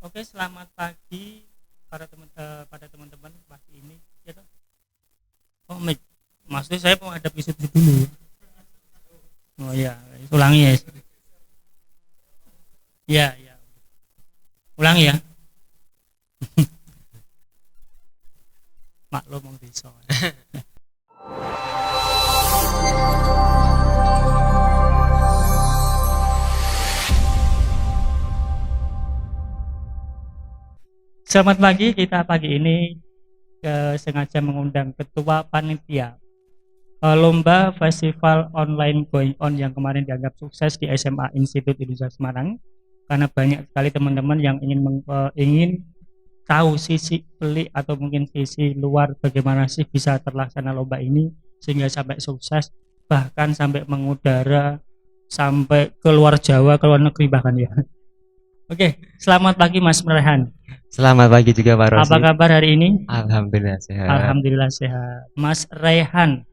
Oke, selamat pagi pada teman-teman pagi ini. Ya toh? Oh, maksudnya saya mau ada episode dulu. Oh ya, ulangi ya. Ya, ya. Ulangi ya. Maklum mau bisa. Selamat pagi, kita pagi ini sengaja mengundang ketua panitia lomba festival online going on yang kemarin dianggap sukses di SMA Institut Indonesia Semarang, karena banyak sekali teman-teman yang ingin tahu sisi pelik atau mungkin sisi luar bagaimana sih bisa terlaksana lomba ini sehingga sampai sukses, bahkan sampai mengudara sampai ke luar Jawa, ke luar negeri bahkan ya. Oke, selamat pagi Mas Rehan. Selamat pagi juga Pak Rosi. Apa kabar hari ini? Alhamdulillah sehat. Alhamdulillah sehat. Mas Rehan,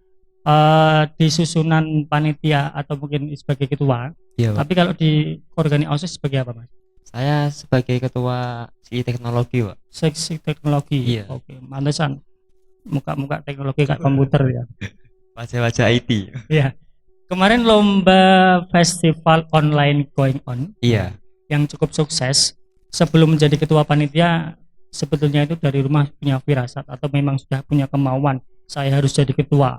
di susunan panitia atau mungkin sebagai ketua. Iya, Pak. Tapi kalau di organisasi OSIS sebagai apa, Mas? Saya sebagai ketua SI Teknologi, Pak. Seksi teknologi. Iya. Oke, mantesan. Muka-muka teknologi kayak komputer ya. Wajah-wajah IT. Iya. Kemarin lomba festival online going on Iya. yang cukup sukses. Sebelum menjadi ketua panitia, sebetulnya itu dari rumah punya firasat atau memang sudah punya kemauan, saya harus jadi ketua,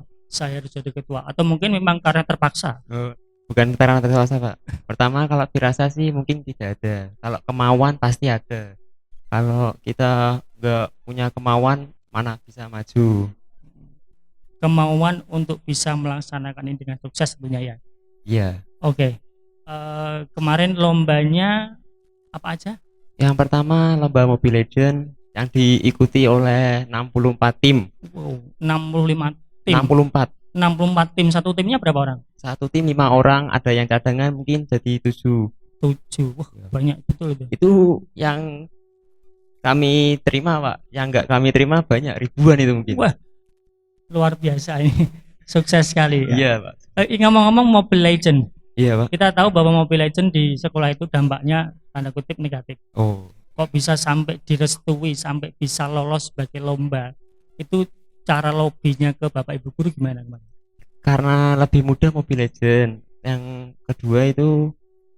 atau mungkin memang karena terpaksa. Bukan karena terpaksa, Pak. Pertama, kalau firasat sih mungkin tidak ada. Kalau kemauan pasti ada. Kalau kita nggak punya kemauan, mana bisa maju. Kemauan untuk bisa melaksanakan ini dengan sukses tentunya ya. Iya. Oke. Kemarin lombanya apa aja? Yang pertama lomba Mobile Legends yang diikuti oleh 64 tim. Wow, 65 tim. 64. 64 tim, satu timnya berapa orang? Satu tim 5 orang, ada yang cadangan mungkin jadi 7. 7. Wah, banyak betul itu. Itu yang kami terima, Pak. Yang enggak kami terima banyak, ribuan itu mungkin. Wah, luar biasa ini. Sukses sekali ya. Iya, Pak. Ngomong-ngomong Mobile Legend, Iya, Pak. kita tahu bahwa Mobile Legend di sekolah itu dampaknya tanda kutip negatif. Oh, Kok bisa sampai direstui, sampai bisa lolos sebagai lomba? Itu cara lobbynya ke Bapak Ibu guru gimana, Bang? karena lebih mudah Mobile Legends. Yang kedua itu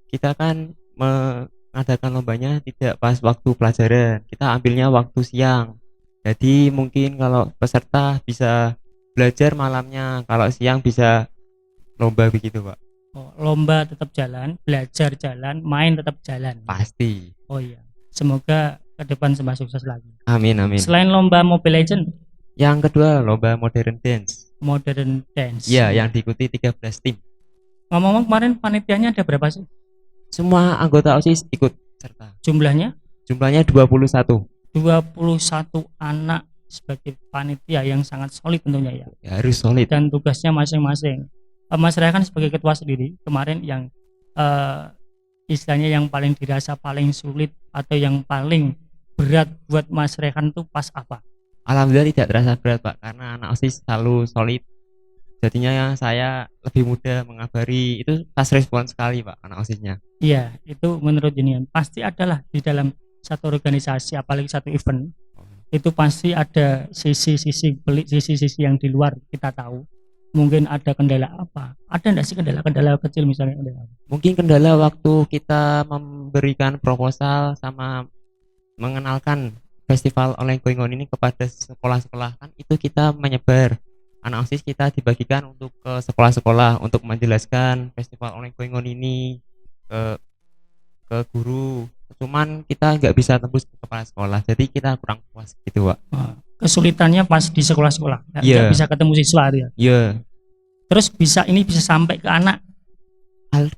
kita kan mengadakan lombanya tidak pas waktu pelajaran. Kita ambilnya waktu siang. Jadi mungkin kalau peserta bisa belajar malamnya, kalau siang bisa lomba begitu, Pak. Oh, lomba tetap jalan, belajar jalan, main tetap jalan. Pasti. Oh iya. Semoga ke depan sembah sukses lagi. Amin, amin. Selain lomba Mobile Legend, Yang kedua lomba Modern Dance. Modern Dance. Iya, yang diikuti 13 tim. Ngomong-ngomong kemarin panitianya ada berapa sih? Semua anggota OSIS ikut serta. Jumlahnya? Jumlahnya 21. 21 anak sebagai panitia yang sangat solid tentunya ya. Ya, harus solid. Dan tugasnya masing-masing. Mas Raya kan sebagai ketua sendiri kemarin yang istilahnya yang paling dirasa paling sulit atau yang paling berat buat Mas Rehan tuh pas apa? Alhamdulillah tidak terasa berat, Pak, karena anak OSIS selalu solid. Jadinya saya lebih mudah mengabari. Itu fast respon sekali, Pak, anak OSISnya. Iya, itu menurut Junian pasti adalah di dalam satu organisasi, apalagi satu event, itu pasti ada sisi-sisi pelik, sisi-sisi yang di luar kita tahu. Mungkin ada kendala apa? Ada enggak sih kendala-kendala kecil misalnya kendala apa? Mungkin kendala waktu kita memberikan proposal sama mengenalkan festival online going on ini kepada sekolah-sekolah, kan itu kita menyebar. Anak OSIS kita dibagikan untuk ke sekolah-sekolah untuk menjelaskan festival online going on ini ke guru. Cuman kita nggak bisa tembus ke kepala sekolah, jadi kita kurang puas gitu, Pak. Kesulitannya pas di sekolah-sekolah, nggak Iya. bisa ketemu siswa ya. Iya. Terus bisa sampai ke anak.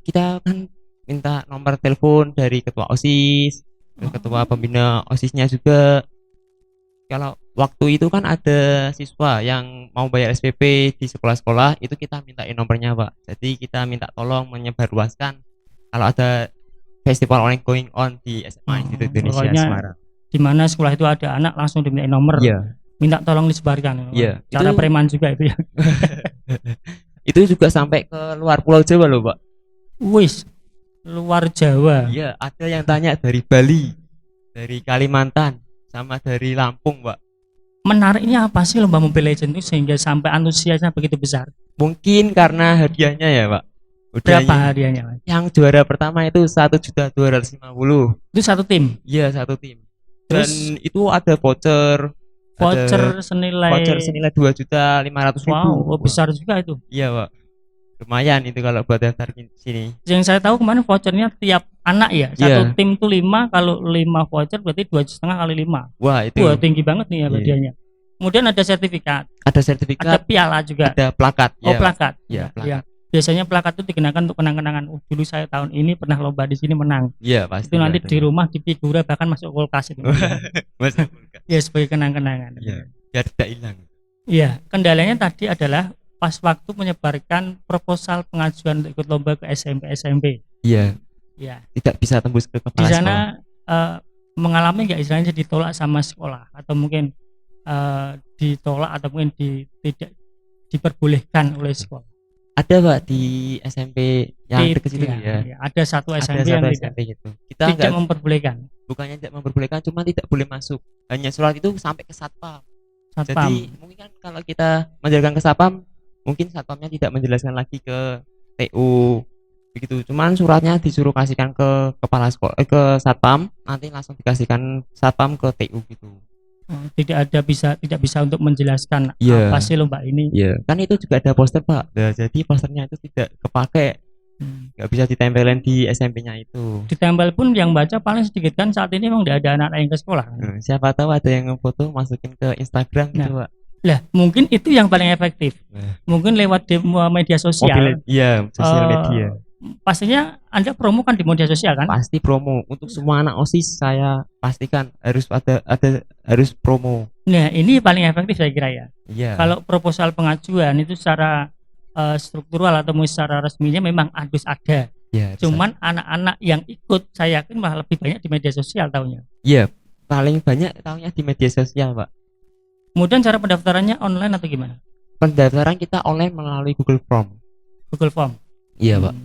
Kita kan minta nomor telepon dari ketua OSIS, terus ketua pembina OSISnya juga. Kalau waktu itu kan ada siswa yang mau bayar SPP di sekolah-sekolah, itu kita mintain nomornya, Pak. Jadi kita minta tolong menyebarluaskan kalau ada festival online going on di SMA Institut Indonesia pokoknya Semarang. di mana sekolah itu ada anak langsung diminta nomor. Iya. Minta tolong disebarkan. Iya. Cara Itu- preman juga itu ya. Itu juga sampai ke luar Pulau Jawa loh, Pak. Wis, luar Jawa. Iya, ada yang tanya dari Bali. dari Kalimantan sama dari Lampung, Pak. Menariknya apa sih lomba Mobile Legends itu sehingga sampai antusiasnya begitu besar? Mungkin karena hadiahnya ya, Pak. Berapa Hadiahnya hadiahnya, Mas? yang juara pertama itu 1.250.000. Itu satu tim. Iya, satu tim. Dan Terus itu ada voucher senilai voucher senilai 2.500.000. wow, besar juga itu. Iya, Pak. Lumayan itu kalau buat daftar sini. Yang saya tahu kemarin vouchernya tiap anak ya. Iya. Satu tim tuh 5, kalau 5 voucher berarti 2,5 kali 5. Wah, itu Wah, tinggi banget nih ya Iya. hadiahnya. Kemudian ada sertifikat, ada ada sertifikat, piala juga. ada plakat. Oh, Iya, plakat. Iya, plakat. Ya. Biasanya plakat itu dikenakan untuk kenang-kenangan. Oh, dulu saya tahun ini pernah lomba di sini menang. Iya, pasti. Itu nanti ada. di rumah di figura bahkan masuk kulkas itu. Masuk kulkas. Ya, sebagai kenang-kenangan. Iya, biar tidak hilang. Iya, kendalanya tadi adalah pas waktu menyebarkan proposal pengajuan untuk ikut lomba ke SMP. Iya, Ya, tidak bisa tembus ke kepala di sekolah. sana mengalami nggak istilahnya ditolak sama sekolah atau mungkin ditolak atau mungkin tidak diperbolehkan oleh sekolah. Ada, Pak, di SMP yang dekat situ Iya, ya. ada satu Ada SMP satu yang SMP gitu. Kita tidak enggak, memperbolehkan. bukannya tidak memperbolehkan, cuma tidak boleh masuk. Hanya surat itu sampai ke satpam. Satpam. Jadi mungkin kan kalau kita menjalankan ke satpam, mungkin satpamnya tidak menjelaskan lagi ke TU begitu. Cuman suratnya disuruh kasihkan ke kepala sekolah, ke satpam, nanti langsung dikasihkan satpam ke TU gitu. Tidak bisa untuk menjelaskan Iya. apa sih lomba ini. Iya, kan itu juga ada poster, Pak. Nah, jadi posternya itu tidak kepake, nggak bisa ditempelin di SMP-nya itu. Ditempel pun yang baca paling sedikit kan, saat ini memang tidak ada anak yang ke sekolah. Nah, siapa tahu ada yang ngefoto masukin ke Instagram gitu, Pak. Lah, mungkin itu yang paling efektif. Nah. Mungkin lewat media sosial. Iya, sosial Eh, media. Pastinya Anda promo kan di media sosial kan? Pasti promo untuk semua anak OSIS, saya pastikan harus harus promo. Nah, ini paling efektif saya kira ya. Iya. Kalau proposal pengajuan itu secara struktural atau secara resminya memang harus ada. Iya, Cuman anak-anak yang ikut saya yakin malah lebih banyak di media sosial tahunya. iya, paling banyak tahunya di media sosial, Pak. Kemudian cara pendaftarannya online atau gimana? Pendaftaran kita online melalui Google Form. Google Form. Iya, Pak.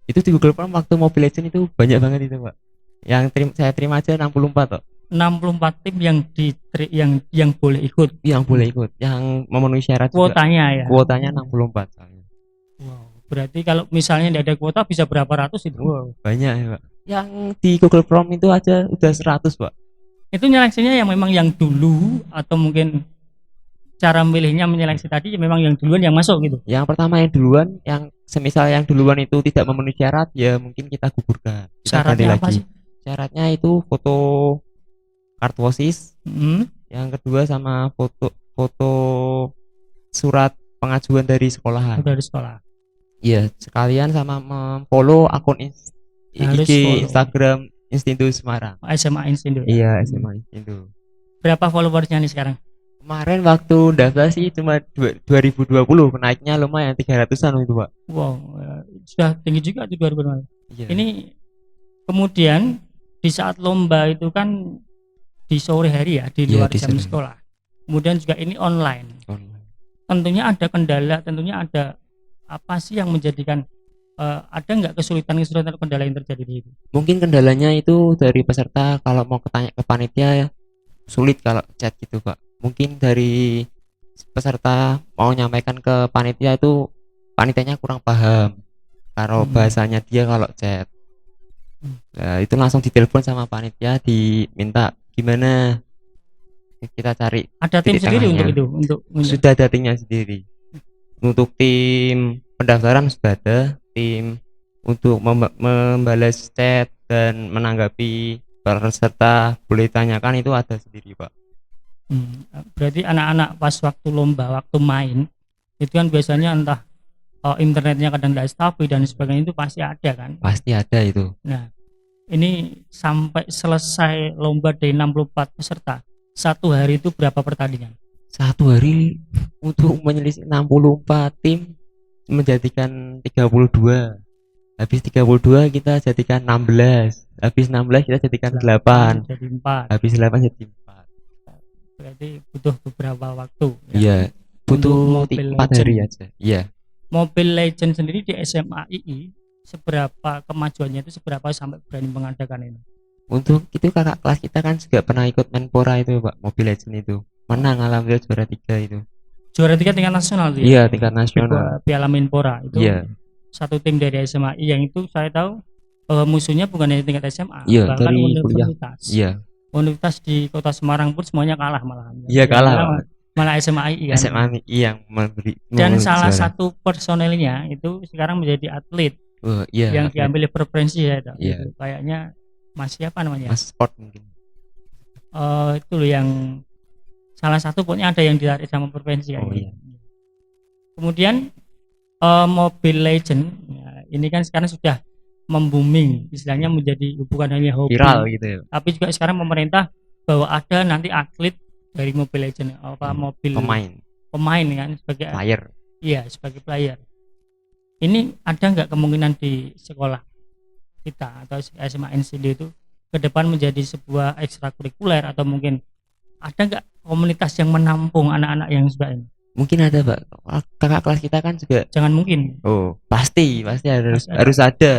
Itu di Google Form waktu Mobile Legends itu banyak banget itu, Pak. Yang saya terima aja 64 kok. 64 tim yang boleh ikut. Yang boleh ikut, yang memenuhi syarat juga. Kuotanya ya. Kuotanya 64 soalnya. Wow. Berarti kalau misalnya tidak ada kuota bisa berapa ratus itu? Wow, banyak ya, Pak. Yang di Google Form itu aja udah 100, Pak. Itu nyeleksinya yang memang yang dulu atau mungkin cara milihnya menyeleksi tadi memang yang duluan yang masuk gitu. Yang pertama yang duluan, yang semisal yang duluan itu tidak memenuhi syarat, ya mungkin kita gugurkan. Kita ganti Syaratnya apa lagi. sih? Syaratnya itu foto kartu OSIS, yang kedua sama foto surat pengajuan dari sekolahan. Dari sekolah. Iya, sekalian sama memfollow akun Harus IG follow. Instagram Instindu Semarang. SMA Insindo. Iya, SMA Instindu. Berapa followersnya nih sekarang? Kemarin waktu daftar sih cuma 2020, naiknya lumayan 300-an itu, Pak. Wow, sudah tinggi juga tuh 2000. Iya. Ini kemudian di saat lomba itu kan di sore hari ya, di Iya, luar di jam sore. sekolah. Kemudian juga ini online. Online. Tentunya ada kendala, tentunya ada apa sih yang menjadikan ada nggak kesulitan kendala yang terjadi di itu? Mungkin kendalanya itu dari peserta kalau mau tanya ke panitia sulit kalau chat gitu, Pak. Mungkin dari peserta mau nyampaikan ke panitia itu panitianya kurang paham kalau bahasanya dia kalau chat. Nah, itu langsung ditelepon sama panitia, diminta gimana kita cari. Ada tim titik sendiri tengahnya. untuk itu, untuk Sudah ada timnya sendiri. Untuk tim pendaftaran sudah ada, tim untuk membalas chat dan menanggapi peserta boleh tanyakan itu ada sendiri, Pak. Berarti anak-anak pas waktu lomba, waktu main itu kan biasanya entah internetnya kadang tidak stabil dan sebagainya, itu pasti ada kan? Pasti ada itu. Nah, ini sampai selesai lomba dari 64 peserta, satu hari itu berapa pertandingan? Satu hari untuk menyelisih 64 tim menjadikan 32. Habis 32 kita jadikan 16. Habis 16 kita jadikan 8. Jadi 4. Habis 8 jadi 4. Berarti butuh beberapa waktu. Iya, butuh Mobile 4 hari aja. Iya. Mobile Legends sendiri di SMA II seberapa kemajuannya itu, seberapa sampai berani mengadakan ini? Untuk itu kakak kelas kita kan juga pernah ikut Menpora itu Pak, Mobile Legends itu. Menang alhamdulillah juara 3 itu. Juara 3 tingkat nasional tuh ya. Iya, tingkat nasional. Piala Menpora itu Iya, satu tim dari SMAI yang itu saya tahu musuhnya bukan dari tingkat SMA, iya bahkan dari kuliah. universitas. Iya, Universitas di Kota Semarang pun semuanya kalah malahan. iya Yang kalah menang Pak. malah SMAI kan. SMA yang memberi Dan salah juara. satu personelnya itu sekarang menjadi atlet Oh, iya, yang atlet. diambil preferensi ya, Dok. Iya. Itu kayaknya Mas siapa namanya? Mas sport mungkin. Itu loh yang salah satu pokoknya ada yang ditarik sama preferensi Oh, kayaknya. iya. Kemudian Mobile Legend ya, ini kan sekarang sudah membooming, istilahnya menjadi bukan hanya hobi, Viral gitu ya. tapi juga sekarang pemerintah bahwa ada nanti atlet dari Mobile Legend mobil pemain kan sebagai player. Iya, sebagai player. Ini ada nggak kemungkinan di sekolah kita atau SMA NCD itu ke depan menjadi sebuah ekstrakurikuler, atau mungkin ada nggak komunitas yang menampung anak-anak yang seperti ini? Mungkin ada Pak. Kakak kelas kita kan juga. Jangan mungkin. Oh, pasti harus ada. harus ada.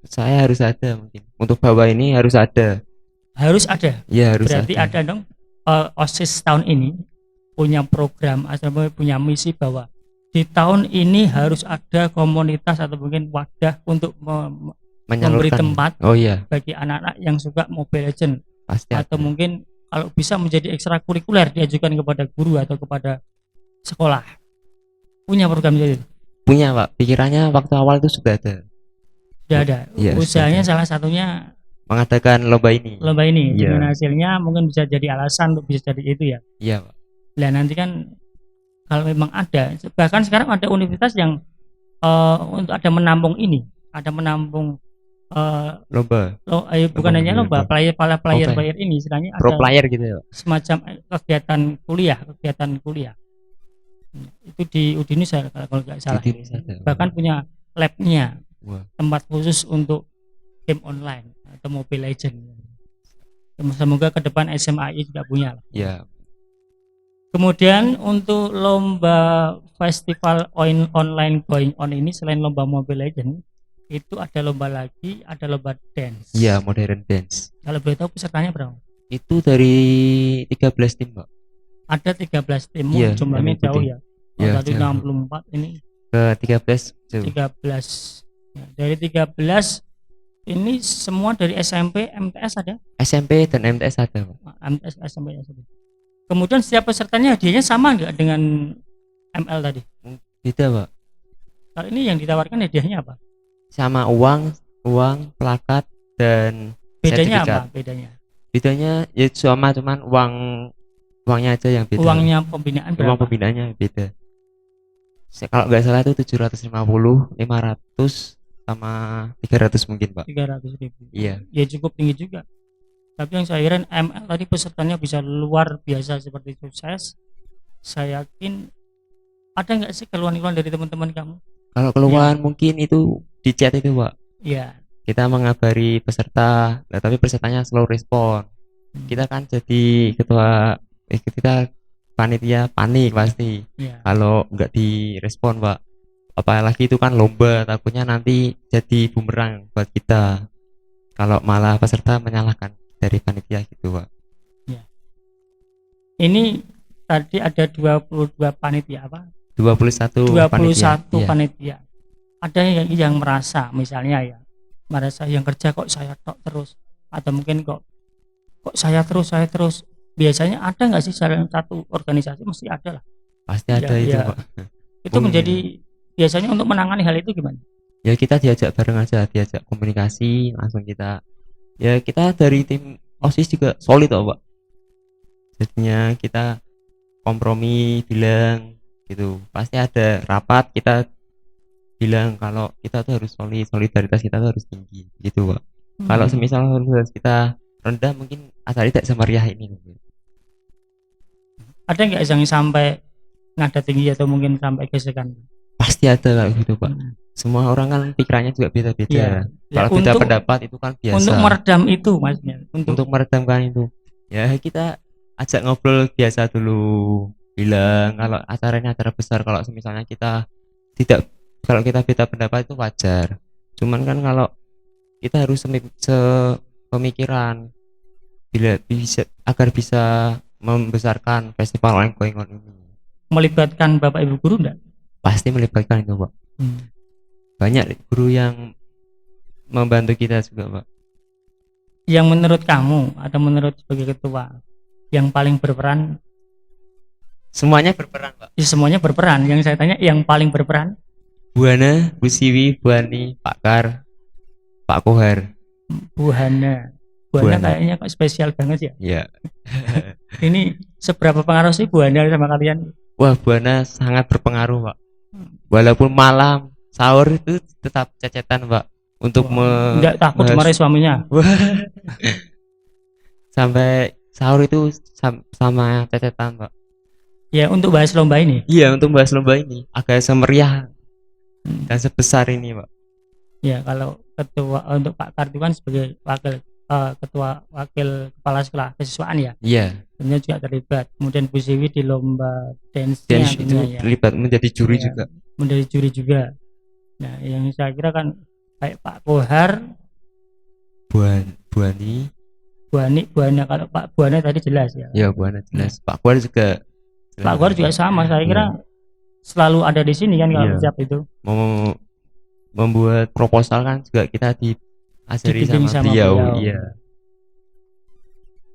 Saya harus ada mungkin. Untuk bawah ini harus ada. Harus ada. Iya, harus Berarti ada dong OSIS tahun ini punya program atau punya misi bahwa di tahun ini harus ada komunitas atau mungkin wadah untuk memberi tempat Oh iya, bagi anak-anak yang suka Mobile Legend, pasti atau ada. mungkin kalau bisa menjadi ekstrakurikuler diajukan kepada guru atau kepada sekolah. Punya program jadi? Punya Pak. Pikirannya waktu awal itu sudah ada. Sudah ada. Iya, Usahanya sudah ada. salah satunya Mengadakan lomba ini. Iya. Dengan hasilnya mungkin bisa jadi alasan untuk bisa jadi itu ya. Iya Pak. Nah nanti kan kalau memang ada, bahkan sekarang ada universitas yang untuk ada menampung ini, ada menampung Lomba. bukan hanya lomba, player ini istilahnya Pro ada player gitu ya Pak. semacam kegiatan kuliah. Itu di Udinus kalau nggak salah. Udinus ada. Bahkan punya labnya, Wah. tempat khusus untuk game online atau Mobile Legend. Semoga ke depan SMAI juga punya. Iya. Kemudian untuk lomba festival online going on ini, selain lomba Mobile Legend, itu ada lomba lagi, ada lomba dance. Iya, modern dance. Kalau boleh tahu pesertanya berapa? Itu dari 13 tim Pak. Ada 13 tim, Iya, jumlahnya yang jauh ikuti. ya. Iya, Tadi jauh. 64, ini Ke 13 jauh. 13. Ya, dari 13 ini semua dari SMP, MTS ada? SMP dan MTS ada Pak. MTS, SMP, SMP. Kemudian setiap pesertanya hadiahnya sama nggak dengan ML tadi? Beda Pak. Kalau ini yang ditawarkan hadiahnya apa? Sama uang, plakat dan Bedanya sertifikat. apa? Bedanya ya cuman uangnya aja yang beda. Uangnya pembinaan berapa? Uang pembinaannya beda. Kalau nggak salah itu 750, 500 sama 300 mungkin Pak. 300.000. Iya. Ya cukup tinggi juga. Tapi yang saya heran ML tadi pesertanya bisa luar biasa seperti sukses. Saya yakin ada nggak sih keluhan-keluhan dari teman-teman kamu? Kalau keluhan mungkin itu di chat itu Pak. Iya. Kita mengabari peserta, nah, tapi pesertanya slow respon. Kita kan jadi ketua, kita panitia panik pasti. Iya. Kalau nggak direspon Pak, apalagi itu kan lomba, takutnya nanti jadi bumerang buat kita. Kalau malah peserta menyalahkan dari panitia gitu Pak. Ya. Ini tadi ada 22 panitia apa? 21 21 panitia. panitia. Ada yang merasa misalnya ya, merasa yang kerja kok saya tok terus, atau mungkin kok saya terus. Biasanya ada nggak sih satu organisasi mesti ada lah. Pasti ada itu Pak. Itu menjadi biasanya untuk menangani hal itu gimana? Ya kita diajak bareng aja, diajak komunikasi langsung kita. Ya kita dari tim OSIS juga solid Pak. Jadinya kita kompromi bilang gitu. Pasti ada rapat kita bilang kalau kita tuh harus solidaritas kita tuh harus tinggi gitu Pak. Kalau semisal solidaritas kita rendah mungkin asal tidak semeriah ini. Ada nggak yang sampai nada tinggi atau mungkin sampai gesekan? Pasti ada kalau gitu Pak. Semua orang kan pikirannya juga beda-beda. Kalau beda pendapat itu kan biasa. Untuk meredam itu maksudnya. Untuk meredamkan itu. Ya kita ajak ngobrol biasa dulu. Bilang kalau acaranya acara besar, kalau misalnya kalau kita beda pendapat itu wajar. Cuman kan kalau kita harus pemikiran agar bisa membesarkan festival online going on ini. Melibatkan Bapak Ibu guru enggak? Pasti melibatkan itu, Pak. Banyak guru yang membantu kita juga, Pak. Yang menurut kamu atau menurut sebagai ketua yang paling berperan? Semuanya berperan, Pak. Ya, semuanya berperan. Yang saya tanya yang paling berperan? Bu Hana, Bu Siwi, Bu Ani, Pak Kar, Pak Kohar. Bu Hana. Bu Bu Hana Hana. kayaknya kok spesial banget ya. Ya. Ini seberapa pengaruh sih Bu Hana sama kalian? Wah, Bu Hana sangat berpengaruh, Pak. Walaupun malam sahur itu tetap cecetan, Pak. Untuk Enggak takut dimarahi suaminya. Sampai sahur itu sama cecetan, Pak. Ya, untuk bahas lomba ini. Iya, untuk bahas lomba ini agak semeriah dan sebesar ini, Pak. Ya, kalau ketua untuk Pak Kartiwan sebagai wakil ketua wakil kepala sekolah kesiswaan ya. Iya. Tentunya juga terlibat. Kemudian Bu Siwi di lomba dance itu ya. terlibat menjadi juri Ya, juga. menjadi juri juga. Nah, yang saya kira kan kayak Pak Kohar, Bu Ani. Bu Hana. Kalau Pak Bu Hana tadi jelas ya. Ya, Bu Ani jelas. Pak Kohar juga. Pak Kohar juga sama. Saya kira selalu ada di sini kan kalau siap itu. Mau membuat proposal kan juga kita diajari sama beliau. Iya.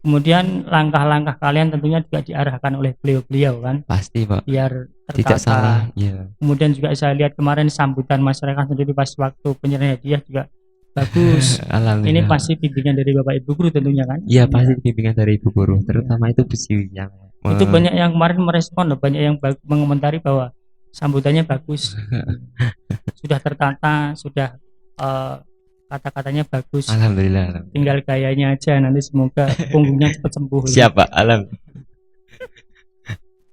Kemudian langkah-langkah kalian tentunya juga diarahkan oleh beliau-beliau kan. Pasti, Pak. Biar tidak salah. Iya. Kemudian juga saya lihat kemarin sambutan masyarakat sendiri pas waktu penyerahan hadiah juga bagus. Ini pasti bimbingan dari Bapak Ibu guru tentunya kan? Iya, pasti bimbingan dari Ibu guru, terutama itu Bu Siwi yang itu banyak yang kemarin merespon loh, banyak yang mengomentari bahwa sambutannya bagus. Sudah tertata, sudah kata-katanya bagus. Alhamdulillah. Tinggal gayanya aja, nanti semoga punggungnya cepat sembuh. Siapa?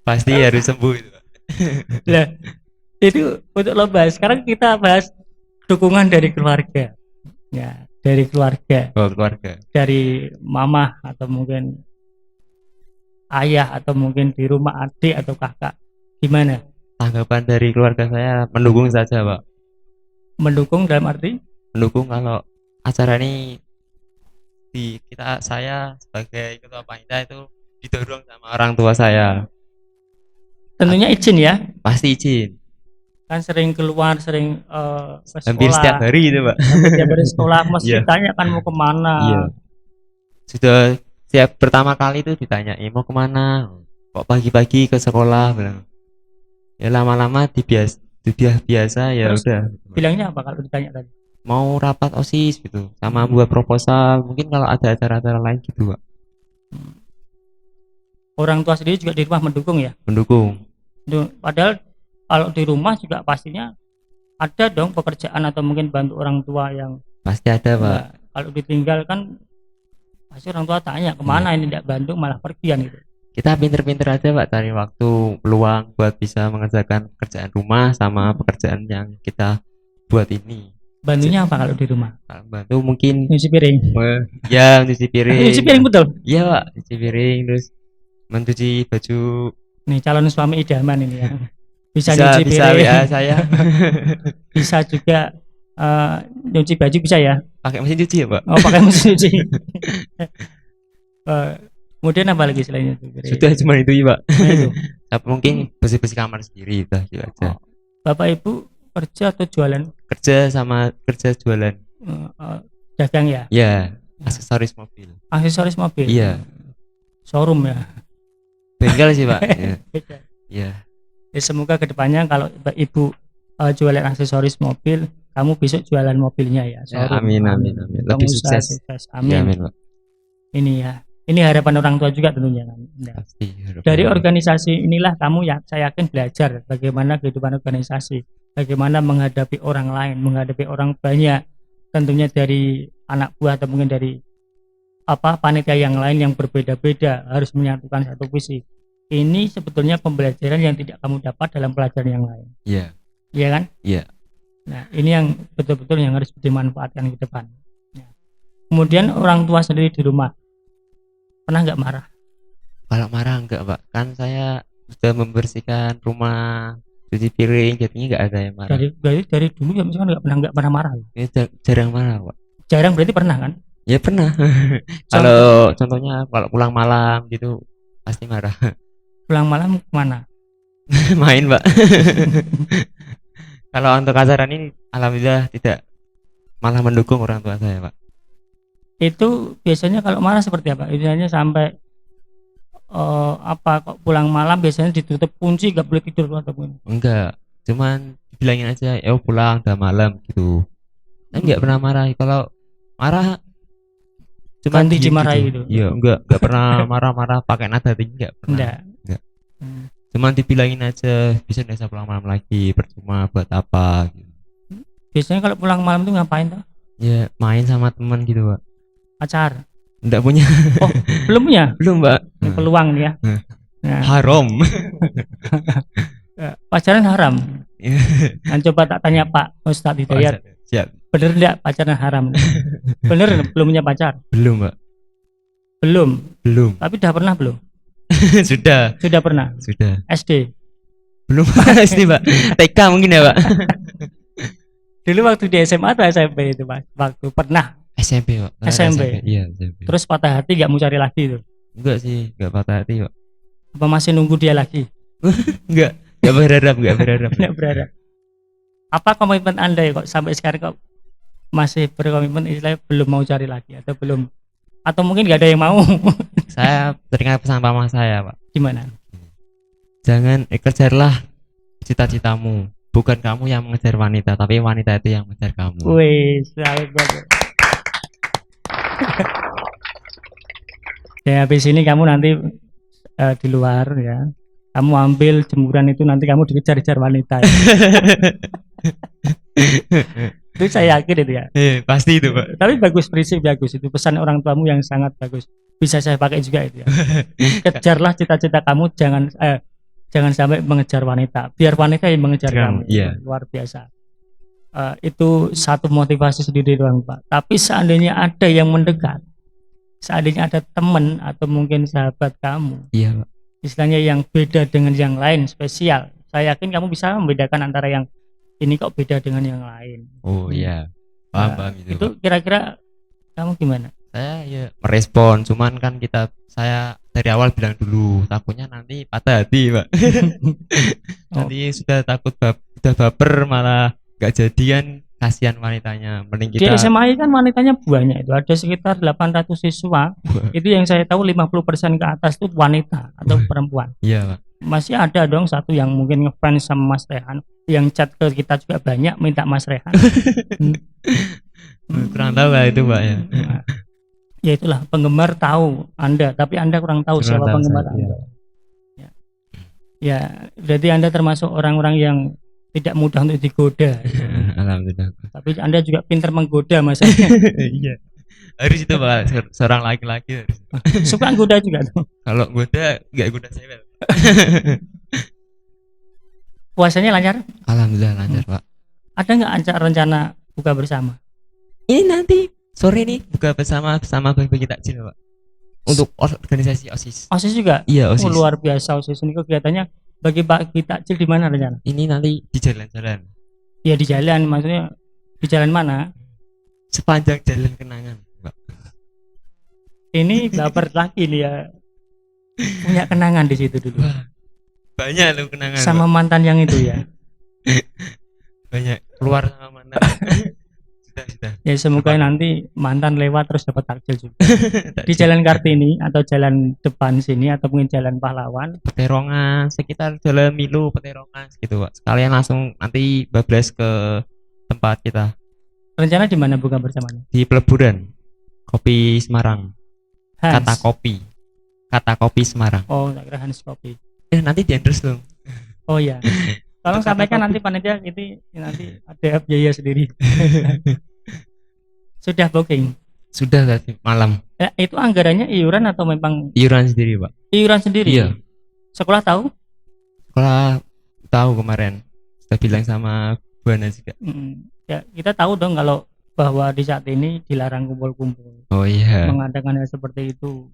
Pasti harus sembuh itu. Lah, itu untuk lomba. Sekarang kita bahas dukungan dari keluarga. Ya, dari keluarga. Oh, keluarga. Dari mama atau mungkin ayah atau mungkin di rumah adik atau kakak. Gimana? Tanggapan dari keluarga saya mendukung saja, Pak. Mendukung dalam arti? Mendukung kalau acara ini saya sebagai ketua panitia itu didorong sama orang tua saya. Tentunya izin ya? Pasti izin. Kan sering keluar, sering ke hampir sekolah. Setiap hari itu, Pak. Setiap hari sekolah mesti ditanya kan mau kemana. Iya. Sudah setiap pertama kali itu ditanya mau kemana, kok pagi-pagi ke sekolah bilang. Ya lama-lama biasa ya. Terus udah. Bilangnya apa kalau ditanya tadi? Mau rapat OSIS gitu, sama buat proposal, mungkin kalau ada acara-acara lain gitu, Pak. Orang tua sendiri juga di rumah mendukung ya? Mendukung. Padahal kalau di rumah juga pastinya ada dong pekerjaan atau mungkin bantu orang tua yang pasti ada, Pak. Kalau ditinggal kan pasti orang tua tanya kemana ini tidak bantu malah pergian gitu. Kita pinter-pinter aja, Pak, cari waktu peluang buat bisa mengerjakan pekerjaan rumah sama pekerjaan yang kita buat ini. Bantunya apa kalau di rumah? Bantu mungkin nyuci piring. Ya, nyuci piring. Nyuci piring betul? Iya, Pak, nyuci piring terus mencuci baju. Nih calon suami idaman ini ya. Bisa nyuci piring. Bisa ya saya. Bisa juga nyuci baju bisa ya? Pakai mesin cuci ya, Pak? Oh, pakai mesin cuci. Kemudian apa lagi selain itu? Sudah cuma itu ya, Pak. Nah, itu. Mungkin bersih-bersih kamar sendiri itu aja. Bapak Ibu kerja atau jualan? Kerja jualan. Dagang ya? Iya, aksesoris mobil. Aksesoris mobil? Iya. Showroom ya? Bengkel sih, Pak. Iya. Ya, semoga kedepannya kalau Ibu jualan aksesoris mobil, kamu besok jualan mobilnya ya. Amin. Lebih sukses. Amin. Ya, amin, Pak. Ini ya. Ini harapan orang tua juga tentunya kan. Nah, pasti. Dari organisasi inilah kamu ya, saya yakin belajar bagaimana kehidupan organisasi, bagaimana menghadapi orang lain, menghadapi orang banyak, tentunya dari anak buah atau mungkin dari panitia yang lain yang berbeda-beda harus menyatukan satu visi. Ini sebetulnya pembelajaran yang tidak kamu dapat dalam pelajaran yang lain. Iya. Iya kan? Iya. Nah, ini yang betul-betul yang harus dimanfaatkan ke depan. Ya. Kemudian orang tua sendiri di rumah pernah nggak marah? Kalau marah enggak, Pak. Kan saya sudah membersihkan rumah, cuci piring, jadinya nggak ada yang marah. Dari dulu ya misalkan nggak pernah marah. Ya, jarang marah, Pak. Jarang berarti pernah kan? Ya pernah. Kalau contohnya kalau pulang malam gitu pasti marah. Pulang malam kemana? Main, Pak. Kalau untuk ajaran ini alhamdulillah tidak, malah mendukung orang tua saya, Pak. Itu biasanya kalau marah seperti apa? Biasanya sampai apa kok pulang malam biasanya ditutup kunci gak boleh tidur ataupun Enggak, cuman dibilangin aja, pulang udah malam gitu. Saya nggak pernah marah. Kalau marah cuman ganti diem dimarahi gitu. gitu. Iya, enggak pernah marah-marah pakai nada tinggi, enggak pernah. Enggak. Enggak. Hmm. Cuman dibilangin aja, bisa nggak usah pulang malam lagi, percuma buat apa gitu. Biasanya kalau pulang malam tuh ngapain tuh? Ya main sama teman gitu, Pak. Pacar. Enggak punya. Oh, belum punya? Belum, Pak. Ini peluang nih ya. Nah, Haram. pacaran haram. Nah, coba tak tanya Pak Ustadz Hidayat, Siap. bener enggak pacaran haram? Bener belum punya pacar? Belum, Pak. Belum. Belum. Tapi udah pernah belum? Sudah. Sudah pernah. Sudah. SD. Belum pasti, Pak. TK mungkin ya, Pak. Dulu waktu di SMA atau SMP itu Pak? Waktu pernah. SMP, Pak. SMP. Iya, SMP. Terus patah hati gak mau cari lagi itu? Enggak sih, enggak patah hati, Pak. Apa masih nunggu dia lagi? Enggak berharap. Tidak berharap. Apa komitmen Anda ya kok sampai sekarang kok masih berkomitmen istilahnya belum mau cari lagi atau belum, atau mungkin gak ada yang mau? Saya teringat pesan mama saya, Pak. Gimana? Jangan kejarlah cita-citamu. Bukan kamu yang mengejar wanita, tapi wanita itu yang mengejar kamu. Wih, selamat banget. Ya habis ini kamu nanti di luar ya, kamu ambil jemuran itu nanti kamu dikejar-kejar wanita ya. Itu saya yakin itu ya. Pasti itu, Pak. Tapi bagus, prinsip bagus, itu pesan orang tuamu yang sangat bagus, bisa saya pakai juga itu ya. Kejarlah cita-cita kamu, jangan sampai mengejar wanita, biar wanita yang mengejar kamu. Iya. Luar biasa. Itu satu motivasi sendiri doang Pak. Tapi seandainya ada yang mendekat, seandainya ada teman atau mungkin sahabat kamu, Iya, Pak. istilahnya yang beda dengan yang lain, spesial, saya yakin kamu bisa membedakan antara yang ini kok beda dengan yang lain. Oh iya, paham itu. Itu Pak. kira-kira kamu gimana? Saya ya merespon, cuman kan saya dari awal bilang dulu, takutnya nanti patah hati, Pak. Nanti sudah takut sudah baper malah gak jadian, kasihan wanitanya. Mending Di kita SMA kan wanitanya banyak, itu ada sekitar 800 siswa. Itu yang saya tahu 50% ke atas itu wanita atau perempuan. Iya, Pak. Masih ada dong satu yang mungkin ngefans sama Mas Rehan, yang chat ke kita juga banyak minta Mas Rehan. Kurang tahu lah itu, Pak ya. Ya itulah, penggemar tahu Anda, tapi Anda kurang tahu siapa penggemar Anda. Ya, berarti Anda termasuk orang-orang yang tidak mudah untuk digoda. Alhamdulillah. Tapi Anda juga pintar menggoda, Mas. Iya. Harus itu, Pak. Seorang laki-laki harus. Suka goda juga tuh. Kalau goda enggak goda saya. Puasanya lancar? Alhamdulillah lancar, Pak. Ada nggak rencana buka bersama? Ini nanti sore nih buka bersama bagi takjil, Pak. Untuk organisasi OSIS. OSIS juga? Iya, OSIS. Luar biasa OSIS ini kegiatannya. Bagi takjil di mana rencana? Ini nanti di jalan-jalan. Ya di jalan, maksudnya di jalan mana? Sepanjang jalan kenangan, Pak. Ini baper lagi nih ya. Punya kenangan di situ dulu. Wah, banyak loh kenangan. Sama Pak. mantan yang itu ya. Banyak keluar sama mantan. sudah. Ya semoga nanti mantan lewat terus dapat takjil juga. Di Jalan Kartini atau jalan depan sini atau mungkin Jalan Pahlawan. Peterongan, sekitar Jalan Milu, Peterongan gitu, Pak. Sekalian langsung nanti bablas ke tempat kita. Rencana di mana buka bersamanya? Di Peleburan. Kopi Semarang. Hans. Kata kopi Semarang. Oh, tak kira Hans Kopi. Nanti di endorse dong. Oh ya. Tolong sampaikan nanti panitia ini nanti ada biaya sendiri. Sudah booking? Sudah tadi malam. Ya, itu anggarannya iuran atau memang Iuran sendiri, Pak. iuran sendiri? Iya. Sekolah tahu? Sekolah tahu kemarin. Sudah bilang sama Bu Ana juga. Ya, kita tahu dong kalau bahwa di saat ini dilarang kumpul-kumpul. Oh iya. Mengadakan hal seperti itu.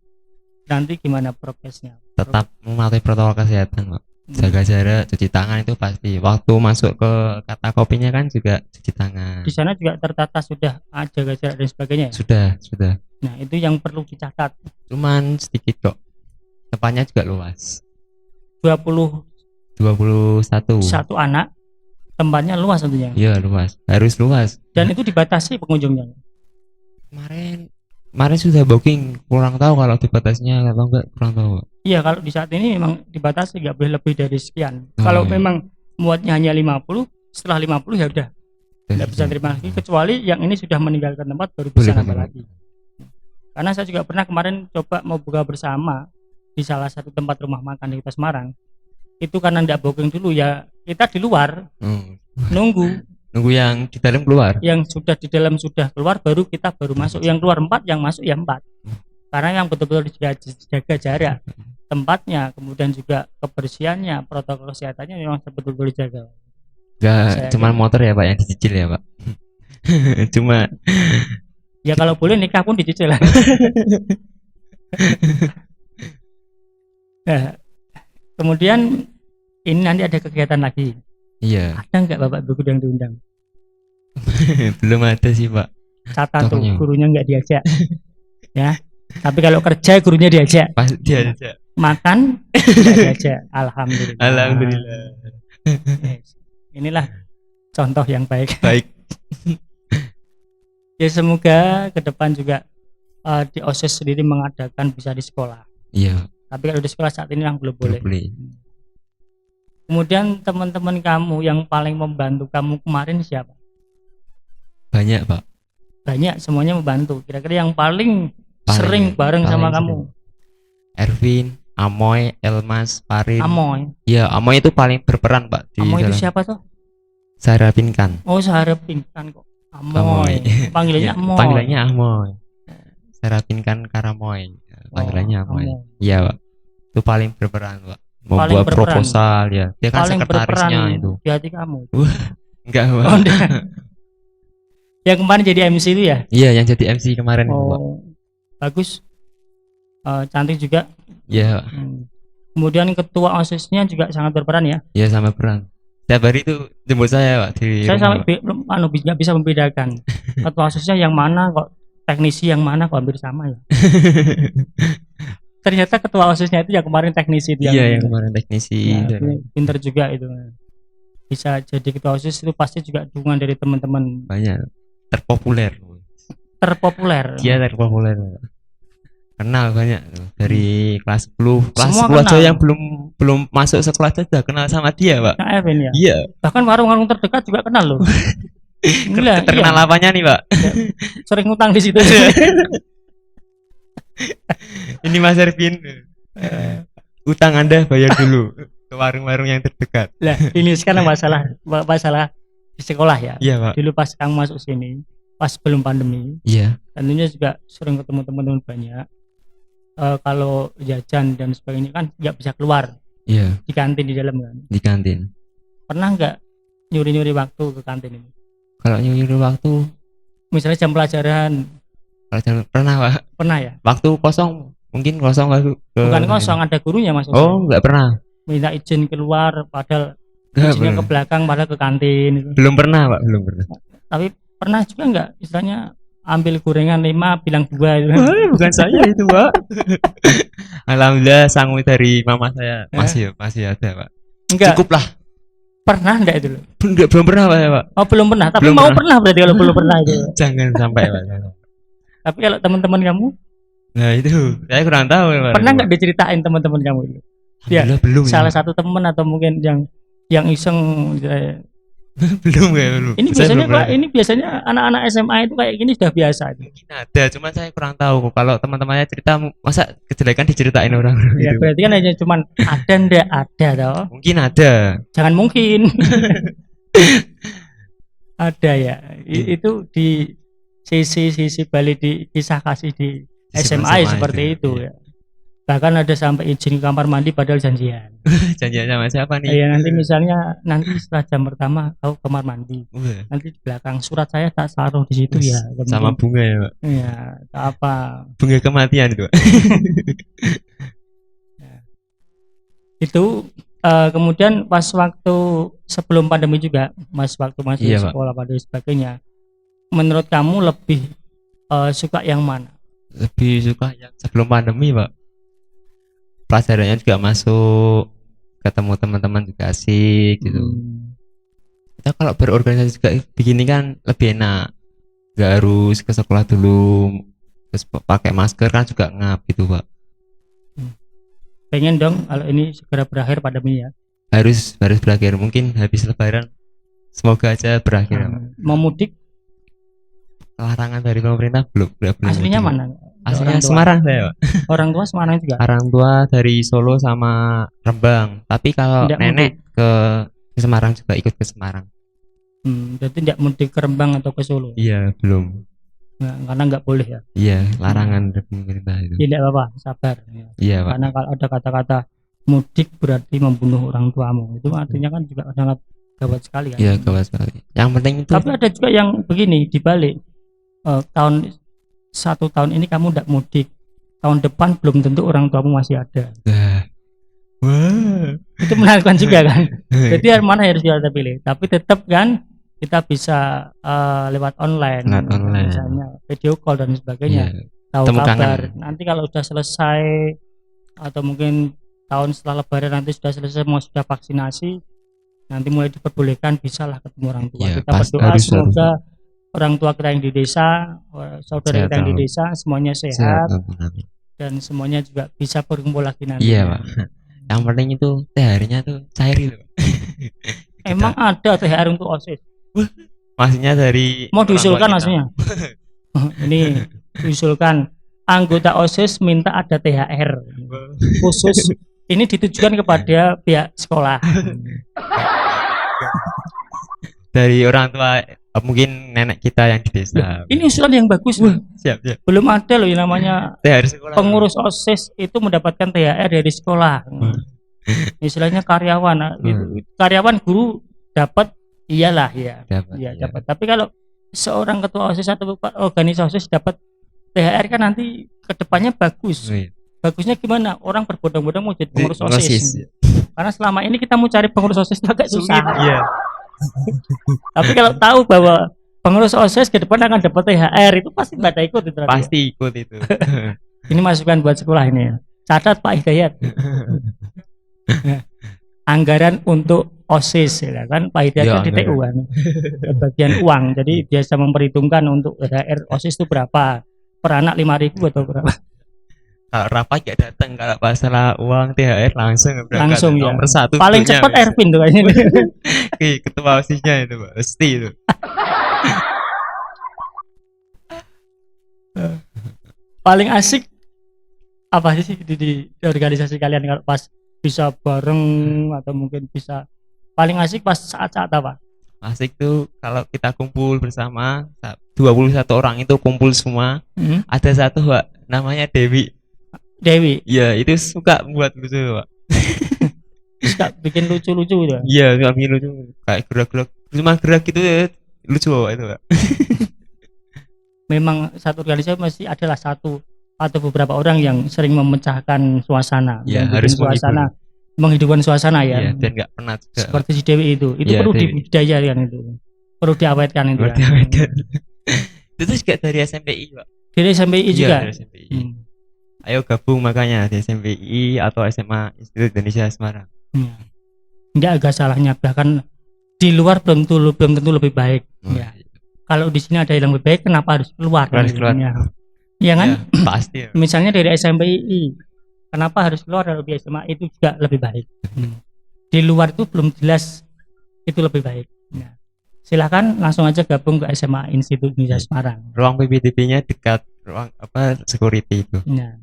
Nanti gimana progresnya? Tetap mematuhi protokol kesehatan, Pak. jaga jarak, cuci tangan itu pasti. Waktu masuk ke kata kopinya kan juga cuci tangan. Di sana juga tertata sudah jaga jarak dan sebagainya ya. Sudah. Nah, itu yang perlu dicatat. Cuman sedikit kok. Tempatnya juga luas. 21 21. anak, tempatnya luas tentunya. Iya, luas. Harus luas. Dan itu dibatasi pengunjungnya. Kemarin sudah booking, kurang tahu kalau dibatasnya atau enggak, kurang tahu. Iya, kalau di saat ini memang dibatasi, nggak boleh lebih dari sekian. Oh, Kalau iya. memang muatnya hanya 50, setelah 50 ya udah nggak bisa terima lagi, kecuali yang ini sudah meninggalkan tempat baru bisa Boleh, nambah boleh. lagi. Karena saya juga pernah kemarin coba mau buka bersama di salah satu tempat rumah makan di Kota Semarang. Itu karena nggak booking dulu ya, kita di luar nunggu Nunggu yang di dalam keluar. yang sudah di dalam sudah keluar, baru kita baru masuk. Yang keluar 4, yang masuk ya 4. Karena yang betul-betul dijaga jarak tempatnya, kemudian juga kebersihannya, protokol kesehatannya memang betul-betul dijaga. Enggak cuma motor ya Pak yang dicicil ya Pak. Cuma Ya kalau boleh nikah pun dicicil. Nah, kemudian ini nanti ada kegiatan lagi. iya. Ada nggak Bapak Ibu yang diundang? Belum ada sih Pak. Catat tuh, Contohnya. gurunya nggak diajak. Ya. Tapi kalau kerja gurunya diajak. Pas dia aja. Makan nggak diajak. Alhamdulillah. Alhamdulillah. Yes. Inilah contoh yang baik. Baik. Ya semoga ke depan juga di OSIS sendiri mengadakan bisa di sekolah. Iya. Tapi kalau di sekolah saat ini yang belum boleh. Boleh. Kemudian teman-teman kamu yang paling membantu kamu kemarin siapa? Banyak Pak. Banyak, semuanya membantu. Kira-kira yang paling Paling sering ya, bareng paling sama sering. kamu? Ervin, Amoy, Elmas, Parin. Amoy. Iya, Amoy itu paling berperan Pak di Amoy itu dalam siapa tuh? Sarapinkan. Oh, Sarap Pingkan kok. Amoy. Amoy. Panggilannya Iya, Amoy. Panggilannya Amoy. Sarapinkan Karamoy. Panggilannya Oh, Amoy. Amoy. Iya Pak. Itu paling berperan Pak. Paling Membuat berperan. proposal ya. Dia kan Paling sekretarisnya berperan itu. di hati kamu. Enggak Pak. Oh, enggak. Yang kemarin jadi MC itu ya? Iya, yang jadi MC kemarin itu Pak. Oh, bagus. Cantik juga. Iya, Kemudian ketua OSIS-nya juga sangat berperan ya. iya sama peran. Setiap hari itu jemput saya Pak di Saya rumah, sampai Pak. nggak bisa membedakan ketua OSIS-nya yang mana kok, teknisi yang mana kok hampir sama ya. Ternyata ketua OSIS-nya itu yang kemarin teknisi itu Iya, yang kemarin teknisi. Ya, pinter juga itu. Bisa jadi ketua OSIS itu pasti juga dukungan dari teman-teman Banyak. Terpopuler. terpopuler. Dia terpopuler. Kenal banyak tuh. Dari kelas 10. Kelas Semua 10 aja kenal. yang belum masuk sekolah aja sudah kenal sama dia, Pak. Nah, Erwin ya. Iya. Bahkan warung-warung terdekat juga kenal loh. Gila, Terkenal iya. apanya nih, Pak? Sering ngutang di situ. Ini Mas Ervin. Utang Anda bayar dulu ke warung-warung yang terdekat. Lah, ini sekarang masalah di sekolah ya. Iya, Pak. Dulu pas kamu masuk sini, pas belum pandemi, Iya. tentunya juga sering ketemu teman-teman banyak. Kalau jajan dan sebagainya kan nggak bisa keluar Iya, di kantin di dalam kan. di kantin. Pernah nggak nyuri-nyuri waktu ke kantin ini? Kalau nyuri waktu, Misalnya jam pelajaran, pernah, Pak. pernah ya? Waktu kosong, mungkin kosong ke Bukan kosong, ada gurunya maksudnya. Oh, nggak pernah. Minta izin keluar, padahal Nggak izinnya pernah. ke belakang, padahal ke kantin. Gitu. Belum pernah, Pak, belum pernah. Tapi pernah juga nggak, istilahnya ambil gorengan 5 bilang 2 gitu. Bukan saya itu, Pak. Alhamdulillah sangu dari mama saya masih ada, Pak. Enggak, Cukup lah. pernah enggak itu? Belum pernah, Pak, ya, Pak. Oh, belum pernah, tapi Belum mau pernah. pernah berarti kalau belum pernah itu. Jangan sampai, Pak. Tapi kalau teman-teman kamu, Nah, itu saya kurang tahu, Pak. pernah nggak diceritain teman-teman kamu itu? Ya, Alhamdulillah belum. salah Ya. satu teman atau mungkin yang iseng Belum ya, belum. ini Saya biasanya belum Pak, pernah. ini biasanya anak-anak SMA itu kayak gini sudah biasa. Mungkin ada, cuman saya kurang tahu. Kalau teman-temannya cerita, masa kejelekan diceritain orang Ya gitu. berarti kan hanya cuman ada ndak ada toh. Mungkin ada. Jangan mungkin. Ada ya. Itu di sisi balik di kisah kasih di SMA seperti itu Iya. ya. Bahkan ada sampai izin ke kamar mandi padahal janjian. Janjian sama siapa nih? Ya nanti misalnya nanti setelah jam pertama kau kamar mandi. Wah, Nanti di belakang surat saya tak taruh di situ ya. sama bunga ya, Pak. Ya, tak apa. Bunga kematian itu, Pak. Itu Kemudian pas waktu sebelum pandemi juga, Mas, waktu masih Iya, Pak. sekolah pada sebagainya, menurut kamu lebih suka yang mana? Lebih suka yang sebelum pandemi, Pak. Pelajarannya juga masuk, ketemu teman-teman juga asik gitu. Kita kalau berorganisasi juga begini kan lebih enak, nggak harus ke sekolah dulu, terus pakai masker kan juga ngap gitu, Pak. Pengen dong kalau ini segera berakhir pandemi ya. Harus berakhir, mungkin habis lebaran, semoga aja berakhir, Pak. Mau mudik Larangan dari pemerintah belum aslinya mudik. mana? Aslinya Orang tua. Semarang saya, Pak. Orang tua Semarang juga. Orang tua dari Solo sama Rembang, tapi kalau Tidak nenek ke Semarang juga ikut ke Semarang. Berarti tidak mudik ke Rembang atau ke Solo. Iya, belum. Nah, karena nggak boleh ya. Iya, larangan dari pemerintah itu. Tidak apa-apa, sabar. Ya. Iya, Pak. Karena kalau ada kata-kata mudik berarti membunuh orang tuamu, itu artinya kan juga sangat gawat sekali kan. Iya, gawat sekali. Yang penting itu. Tapi ada juga yang begini dibalik. Tahun 1 tahun ini kamu tidak mudik, tahun depan belum tentu orang tuamu masih ada. Wah. Itu menentukan juga kan. Jadi mana yang harus kita pilih? Tapi tetap kan kita bisa lewat online, misalnya video call dan sebagainya. Iya. Tahu Temu kabar. kangen. Nanti kalau sudah selesai atau mungkin tahun setelah lebaran nanti sudah selesai, mau sudah vaksinasi, nanti mulai diperbolehkan bisalah ketemu orang tua. Iya, Kita berdoa harus. semoga orang tua kita yang di desa, saudara kita yang di desa semuanya sehat dan semuanya juga bisa berkumpul lagi nanti. Iya, Pak. Yang penting itu THR-nya tuh cair itu. Emang ada THR untuk OSIS? Maksudnya dari mau diusulkan maksudnya? Ini diusulkan anggota OSIS minta ada THR khusus. Ini ditujukan kepada pihak sekolah. Dari orang tua, mungkin nenek kita yang di desa. Ini usulan yang bagus. Siap. Belum ada loh yang namanya THR sekolah. pengurus OSIS itu mendapatkan THR dari sekolah. Istilahnya karyawan. Karyawan guru dapat, iyalah ya. Dapat. Tapi kalau seorang ketua OSIS atau organisasi OSIS dapat THR kan nanti kedepannya bagus. Bagusnya gimana? Orang berbondong-bondong mau jadi pengurus OSIS. Karena selama ini kita mau cari pengurus OSIS itu agak susah. Iya. Tapi kalau tahu bahwa pengurus OSIS ke depan akan dapat THR, itu pasti pada ikut itu. Pasti ikut itu. Ini masukan buat sekolah ini. Catat Pak Hidayat. Anggaran untuk OSIS ya kan, Pak Hidayat kan di TU kan. Bagian uang. Jadi biasa memperhitungkan untuk THR OSIS itu berapa. Per anak 5.000 atau berapa. Kalau rapat gak datang, kalau masalah uang THR langsung ya. Nomor 1 paling cepat Ervin tuh kayaknya. Ketua OSISnya itu, Pak. Pasti itu. Paling asik apa sih di organisasi kalian kalau pas bisa bareng atau mungkin bisa paling asik pas saat-saat apa? Asik tuh kalau kita kumpul bersama 21 orang itu kumpul semua. Ada satu, Pak, namanya Dewi. Iya, itu suka buat lucu, Pak. Suka bikin lucu-lucu gitu. Iya, suka bikin lucu. Kayak gerak-gerak, cuma gerak gitu ya, lucu, Pak, itu, Pak. Memang satu organisasi masih adalah satu atau beberapa orang yang sering memecahkan suasana. Ya, harus menghidupkan suasana ya. Iya, dan nggak penat juga. Seperti si Dewi itu ya, perlu dibudidayakan itu. Perlu diawetkan itu. Itu juga dari SMPI, Pak. Dari SMPI juga. Dari SMPI. Ayo gabung makanya di SMPI atau SMA Institut Indonesia Semarang. Enggak agak salahnya, bahkan di luar belum tentu lebih baik. Ya. Kalau di sini ada yang lebih baik, kenapa harus keluar? Ya kan? Ya, pasti. Misalnya dari SMPI, kenapa harus keluar dari SMA itu juga lebih baik. Di luar itu belum jelas itu lebih baik. Nah, silakan langsung aja gabung ke SMA Institut Indonesia Semarang. Ruang PPDB-nya dekat ruang security itu. Nah,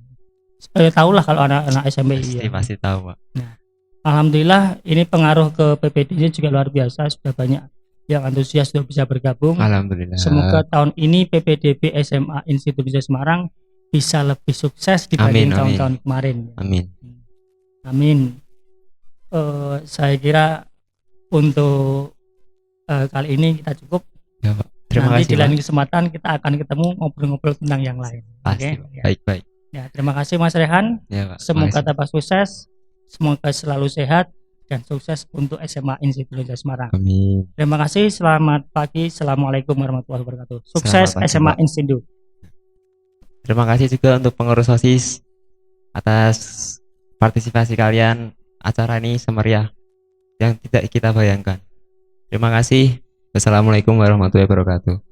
tahulah kalau anak-anak SMPI pasti tahu, Pak. Nah, alhamdulillah ini pengaruh ke PPD-nya juga luar biasa, sudah banyak yang antusias sudah bisa bergabung. Alhamdulillah. Semoga tahun ini PPDB SMA Institut Indonesia Semarang bisa lebih sukses dibanding tahun-tahun kemarin. Amin. Saya kira untuk kali ini kita cukup. Ya, Pak. Terima Nanti kasih, di lain kesempatan kita akan ketemu ngobrol-ngobrol tentang yang lain. Pasti. Okay? Baik. Ya, terima kasih Mas Rehan. Ya, Pak. Semoga tambah sukses, semoga selalu sehat dan sukses untuk SMA Institut Indonesia Semarang. Amin. Terima kasih, selamat pagi, assalamualaikum warahmatullahi wabarakatuh. Sukses Selamat pagi, SMA Pak. Institut. Terima kasih juga untuk pengurus OSIS atas partisipasi kalian. Acara ini semeriah yang tidak kita bayangkan. Terima kasih. Wassalamualaikum warahmatullahi wabarakatuh.